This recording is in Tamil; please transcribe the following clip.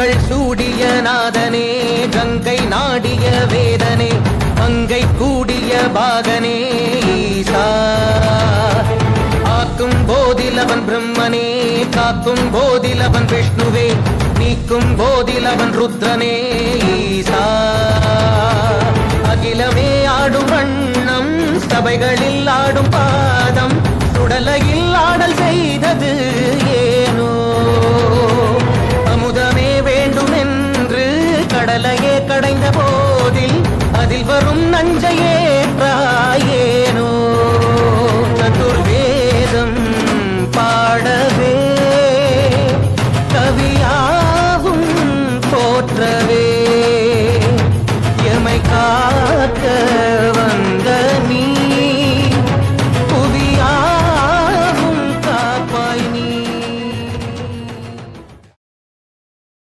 மங்கள் சூடிய நாதனே கங்கை நாடிய வேதனே மங்கை கூடிய பாகனே ஈசா ஆக்கும் போதிலவன் பிரம்மனே காக்கும் போதிலவன் விஷ்ணுவே நீக்கும் போதிலவன் ருத்ரனே ஈசா அகிலமே ஆடும் வண்ணம் சபைகளில் ஆடும் பாதம் சுடலையில் ஆடல் செய்தது ஏனோ அமுதமே வேண்டும் என்று கடலையே கடைந்த போதில் அதில் வரும் நஞ்சையேற்றாயேனோ சதுர்வி